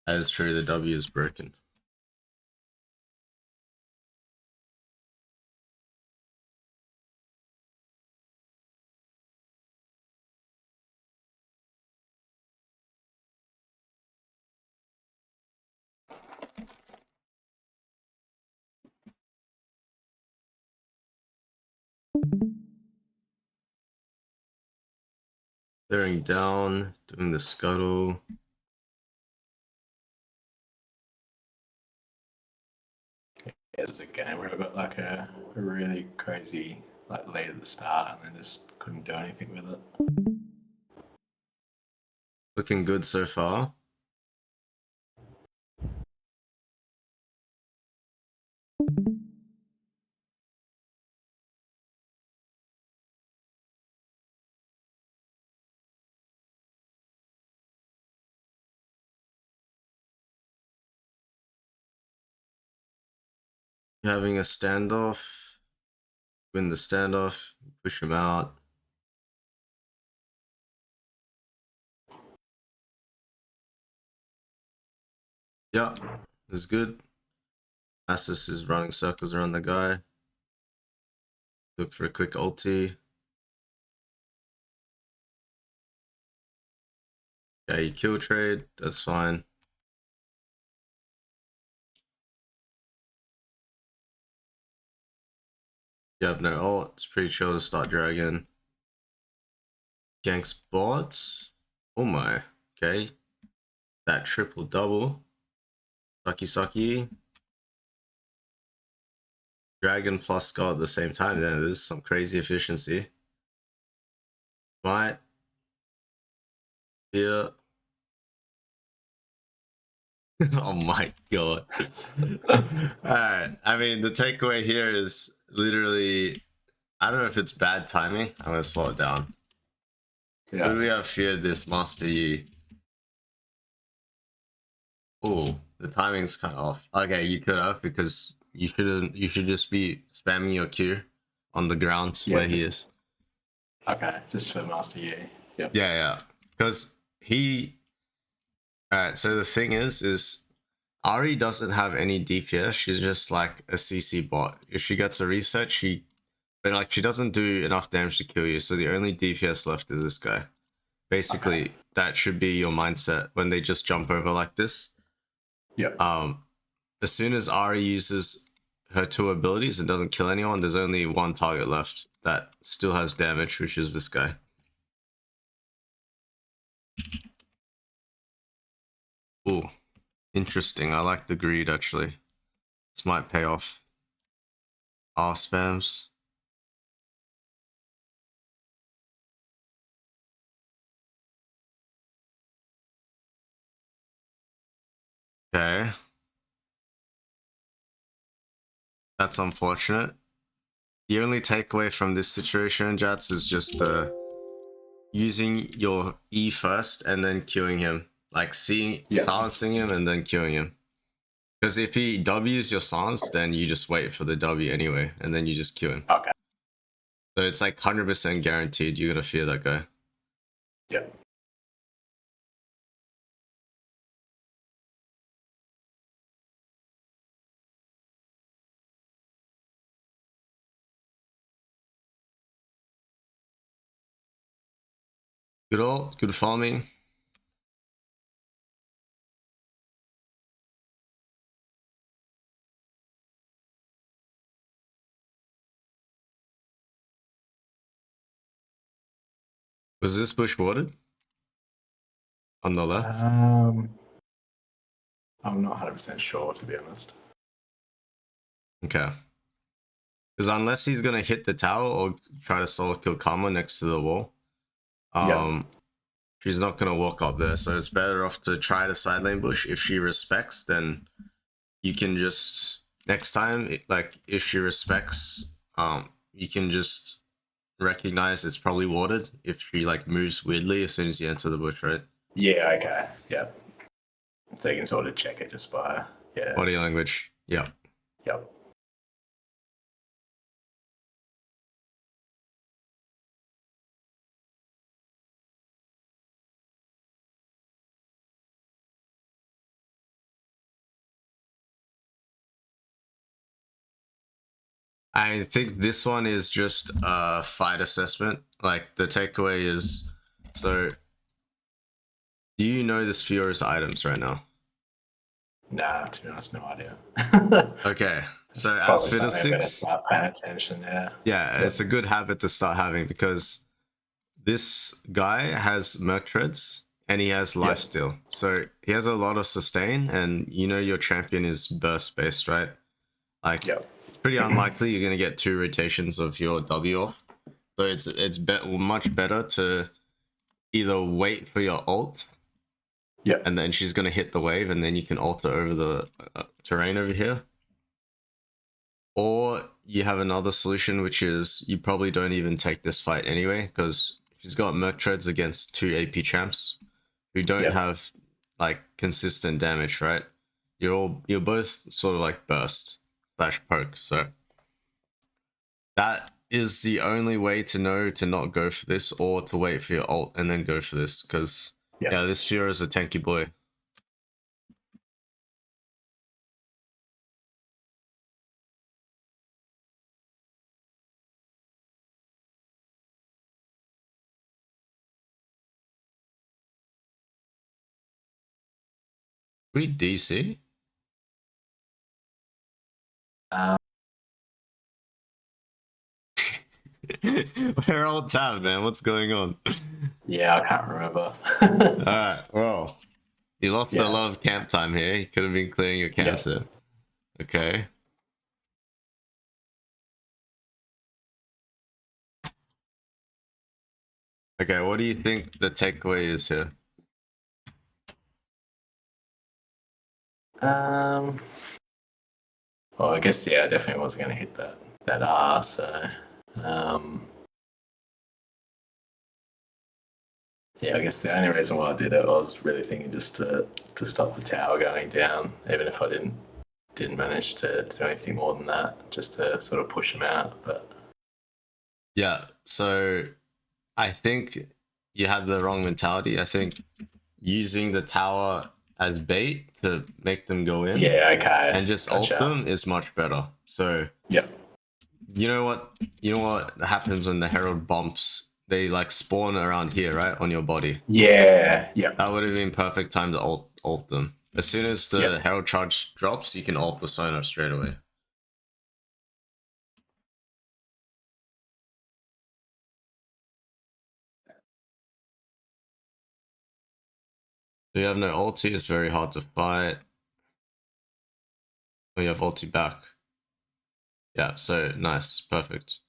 That is true, the W is broken. Bearing down, doing the scuttle. It was a game where I got like a really crazy like lead at the start and then just couldn't do anything with it. Looking good so far. Having a standoff, win the standoff, push him out. Yeah, this is good. Assus is running circles around the guy. Look for a quick ulti. Yeah, you kill trade, that's fine. You have no ult, it's pretty chill to start dragon. Ganks bots. Oh my, okay. That triple double. Sucky sucky. Dragon plus Scott at the same time, then there's some crazy efficiency. Might. Here. Oh my god. Alright, I mean, the takeaway here is literally, I don't know if it's bad timing. I'm gonna slow it down. Yeah. Would we have feared this Master Yi? Oh, the timing's kind of off. Okay, you could have, because you shouldn't. You should just be spamming your Q on the ground where he is. Okay, just for Master Yi. Yep. Yeah. Because he. Alright, so the thing is Ari doesn't have any DPS. She's just like a CC bot. If she gets a reset, she doesn't do enough damage to kill you. So the only DPS left is this guy. Basically, that should be your mindset when they just jump over like this. Yep. As soon as Ari uses her two abilities and doesn't kill anyone, there's only one target left that still has damage, which is this guy. Ooh, interesting. I like the greed actually. This might pay off. R spams. Okay. That's unfortunate. The only takeaway from this situation, Jats, is just using your E first and then queuing him. Like silencing him and then queuing him. Because if he W's your silence, then you just wait for the W anyway, and then you just queue him. Okay. So it's like 100% guaranteed you're gonna fear that guy. Yep. Good ult, good farming. Was this bush watered? On the left? I'm not 100% sure, to be honest. Okay. Because unless he's gonna hit the tower or try to solo kill Karma next to the wall, she's not gonna walk up there. So it's better off to try the side lane bush. If she respects, then you can just next time, like if she respects, you can just recognize it's probably watered if she like moves weirdly as soon as you enter the bush, right? Yeah. Okay. Yep. So you can sort of check it just by Body language. Yeah. Yep. I think this one is just a fight assessment. Like the takeaway is, so do you know the Sphero's items right now? Nah, to be honest, no idea. Okay, so as Probably something I better Fiddlesticks, start paying attention. Yeah. yeah, Yep. it's a good habit to start having because this guy has Merc Treads and he has Yep. Lifesteal. So he has a lot of sustain, and you know your champion is burst based, right? Like Yep. it's pretty unlikely you're gonna get 2 rotations of your W off. So much better to either wait for your ult Yep. and then she's gonna hit the wave and then you can ult her over the terrain over here. Or you have another solution, which is you probably don't even take this fight anyway, because she's got Merc Treads against 2 AP champs who don't Yep. have like consistent damage, right? You're both sort of like burst slash poke, so that is the only way to know to not go for this or to wait for your ult and then go for this, because Yep. yeah, this Fear is a tanky boy. We DC? Um, We're all tab, man. What's going on? yeah, I can't remember. Alright, well, you lost a Yeah. lot of camp time here. You could have been clearing your camps Yep. there. Okay. Okay, what do you think the takeaway is here? Um. Well, I guess I definitely wasn't going to hit that R. So, um, yeah, I guess the only reason why I did it, I was really thinking just to stop the tower going down, even if I didn't manage to do anything more than that, just to sort of push them out. But Yeah, so I think you had the wrong mentality. I think using the tower as bait to make them go in yeah, okay, and just ult gotcha. them is much better. So Yep. you know what happens when the herald bumps? They like spawn around here, right? On your body. Yeah. Yep. That would have been perfect time to ult them. As soon as the Yep. herald charge drops, you can ult the sonar straight away. So you have no ulti, it's very hard to fight. Oh, you have ulti back. Yeah, so nice, perfect.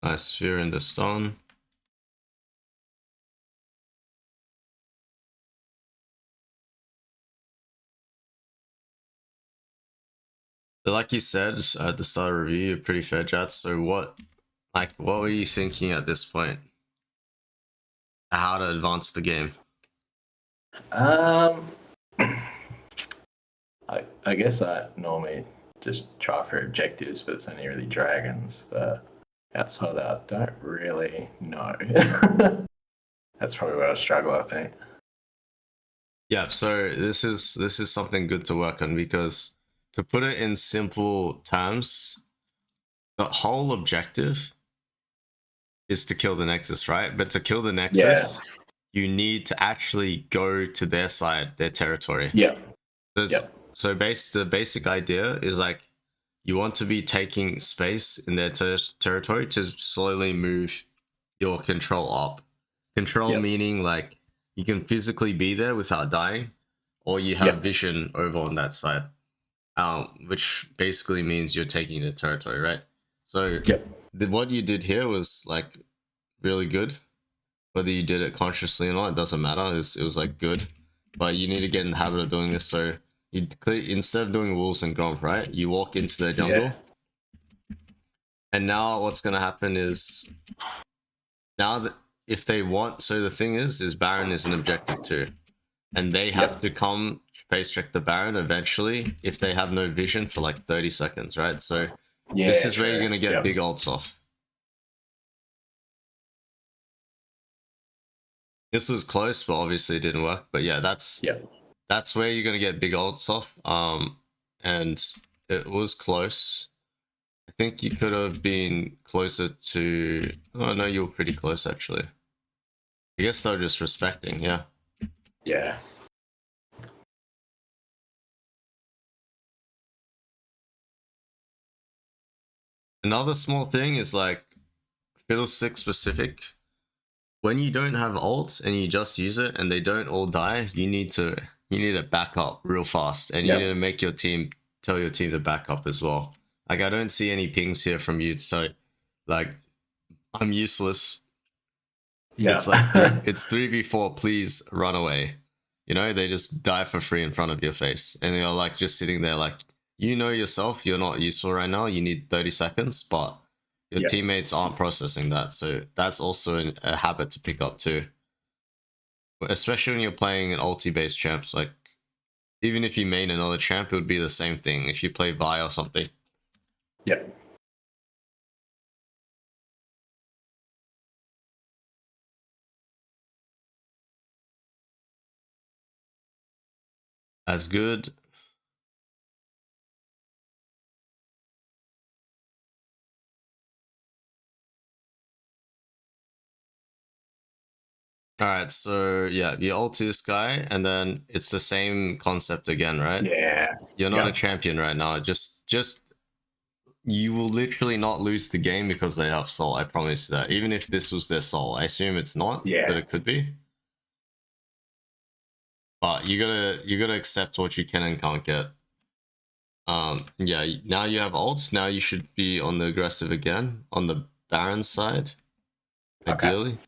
Nice sphere in the stone. So like you said at the start of the review, you're pretty fair, Jats. So what were you thinking at this point? How to advance the game? Um, I guess I normally just try for objectives, but it's only really dragons. But outside of that, I don't really know. That's probably where I struggle, I think. Yeah, so this is something good to work on because to put it in simple terms, the whole objective is to kill the Nexus, right? But to kill the Yeah. Nexus, you need to actually go to their side, their territory. Yep. So, Yep. the basic idea is like you want to be taking space in their territory to slowly move your control up. Control Yep. meaning like you can physically be there without dying, or you have Yep. vision over on that side, which basically means you're taking the territory, right? So Yep. what you did here was like really good. Whether you did it consciously or not, it doesn't matter. It was like good, but you need to get in the habit of doing this. So instead of doing wolves and gromp, right, you walk into their Yeah. jungle, and now what's gonna happen is now that if they want, so the thing is Baron is an objective too, and they have Yep. to come face check the Baron eventually if they have no vision for like 30 seconds, right? So this Yeah. is where you're True. gonna get Yep. big ults off. This was close, but obviously it didn't work. But yeah, Yep. that's where you're gonna get big ults off. And it was close. I think you could have been closer to. Oh no, you were pretty close actually. I guess they were just respecting, yeah. Yeah. Another small thing is like Fiddlestick specific. When you don't have ult and you just use it and they don't all die, you need to back up real fast, and you need to make your team tell your team to back up as well. Like I don't see any pings here from you, so like I'm useless. Yeah. It's like it's 3v4. Please run away. You know, they just die for free in front of your face, and you're like just sitting there, like you know yourself, you're not useful right now. You need 30 seconds, but your Yeah. teammates aren't processing that, so that's also a habit to pick up too. Especially when you're playing an ulti-based champs, like even if you main another champ, it would be the same thing. If you play Vi or something. Yeah. As good. Alright, so yeah, you ulti this guy, and then it's the same concept again, right? Yeah. You're not a champion right now. Just you will literally not lose the game because they have soul. I promise you that. Even if this was their soul, I assume it's not, but it could be. But you gotta accept what you can and can't get. Yeah. Now you have ults. Now you should be on the aggressive again on the Baron side, ideally.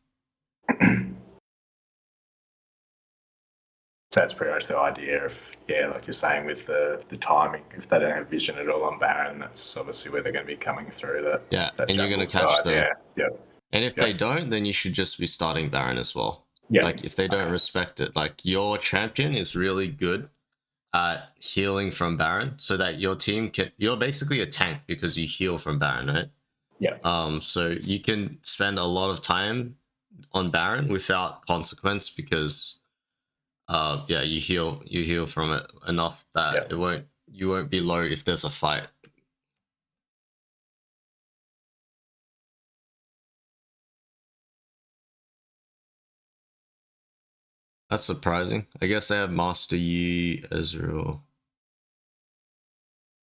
So that's pretty much the idea of, yeah, like you're saying with the timing. If they don't have vision at all on Baron, that's obviously where they're going to be coming through. That And you're gonna catch them. Yeah, yeah. And if they don't, then you should just be starting Baron as well. Yeah. Like if they don't respect it, like your champion is really good at healing from Baron, so that your team can. You're basically a tank because you heal from Baron, right? Yeah. So you can spend a lot of time on Baron without consequence because yeah, you heal from it enough that you won't be low if there's a fight. That's surprising. I guess they have Master Yi, Ezreal.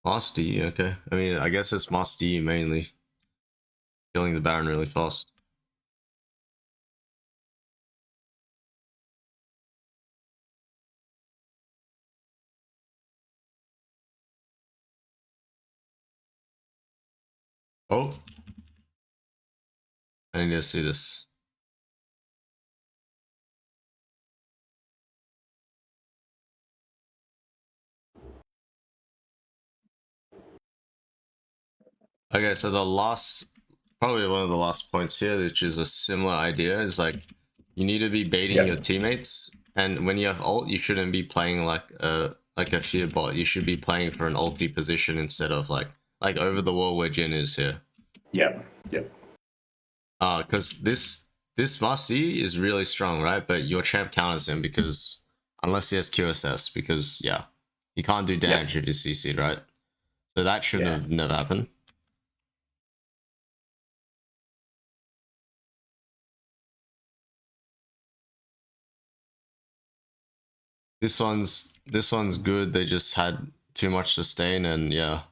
Master Yi, okay. I mean, I guess it's Master Yi mainly. Killing the Baron really fast. Oh. I need to see this. Okay, so the last, probably one of the last points here, which is a similar idea, is like you need to be baiting your teammates, and when you have ult, you shouldn't be playing like a fear bot. You should be playing for an ulti position instead of like over the wall where Jin is here. Yeah. Yeah. Because this Masti is really strong, right? But your champ counters him because unless he has QSS, because yeah, he can't do damage if he's CC'd, right? So that should have never happened. This one's good. They just had too much sustain, and yeah,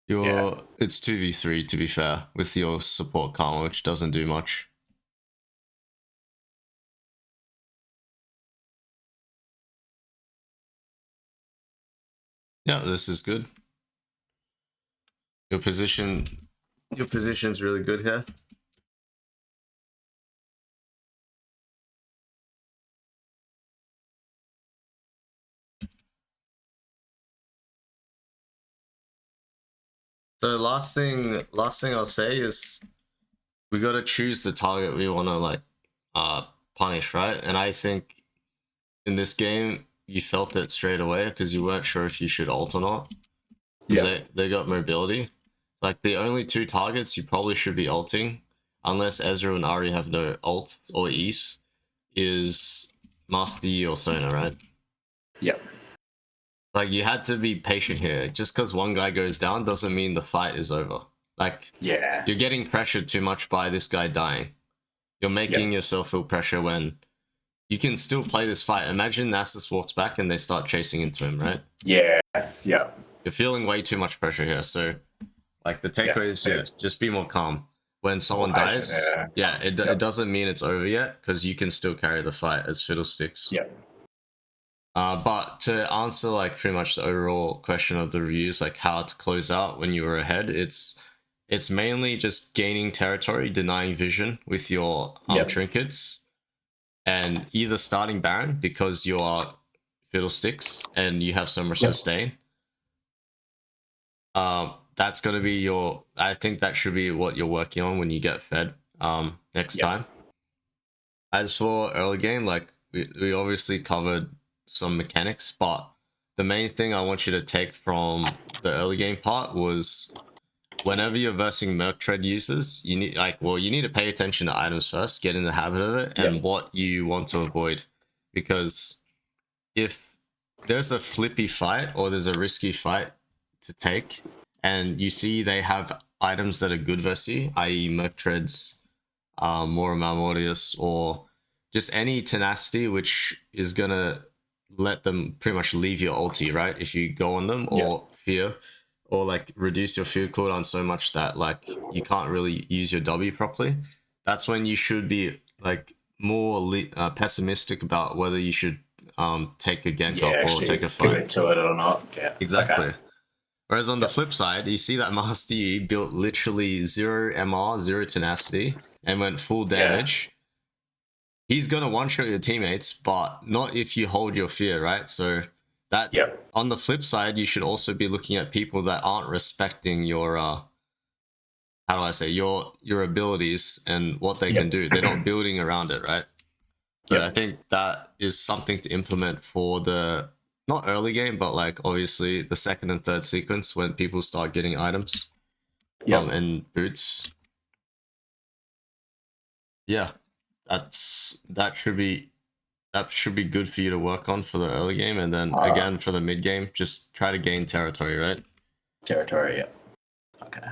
it's 2v3 to be fair with your support karma, which doesn't do much. Yeah, this is good. Your position's really good here. So last thing I'll say is we got to choose the target we want to like punish, right? And I think in this game you felt it straight away because you weren't sure if you should ult or not. Because they got mobility. Like the only two targets you probably should be ulting, unless Ezra and Ari have no ult or East, is Master Yi or Sona, right? Yep. Like, you had to be patient here. Just because one guy goes down doesn't mean the fight is over. Like, Yeah. you're getting pressured too much by this guy dying. You're making Yep. yourself feel pressure when you can still play this fight. Imagine Nasus walks back and they start chasing into him, right? Yeah. Yep. You're feeling way too much pressure here. So, like, the takeaway is, yeah, just be more calm. When More someone patient. dies, yeah, it Yep. doesn't mean it's over yet, because you can still carry the fight as fiddlesticks. Yep. But to answer like pretty much the overall question of the reviews, like how to close out when you were ahead, it's mainly just gaining territory, denying vision with your Yep. trinkets, and either starting Baron because you are fiddlesticks and you have so much Yep. sustain. That's gonna be your. I think that should be what you're working on when you get fed. Next Yep. time. As for early game, like we obviously covered some mechanics, but the main thing I want you to take from the early game part was whenever you're versing Merc Tread users, you need you need to pay attention to items first, get in the habit of it, and Yep. what you want to avoid. Because if there's a flippy fight or there's a risky fight to take, and you see they have items that are good versus you, i.e. Merc Treads, more Mortius, or just any tenacity which is gonna let them pretty much leave your ulti, right? If you go on them, or fear, or like reduce your field cooldown so much that like you can't really use your W properly. That's when you should be like more pessimistic about whether you should take a gank up or take a fight. Commit to it or not. Yeah. Exactly. Okay. Whereas on the flip side, you see that Master Yi built literally 0 MR, 0 tenacity, and went full damage. He's gonna one-shot your teammates, but not if you hold your fear, right? So that on the flip side, you should also be looking at people that aren't respecting your how do I say, your abilities and what they can do. They're not building around it, right? So I think that is something to implement for the not early game, but like obviously the second and third sequence when people start getting items and boots. Yeah, that should be good for you to work on for the early game, and then again for the mid game, just try to gain territory, right? Territory, yeah. Okay.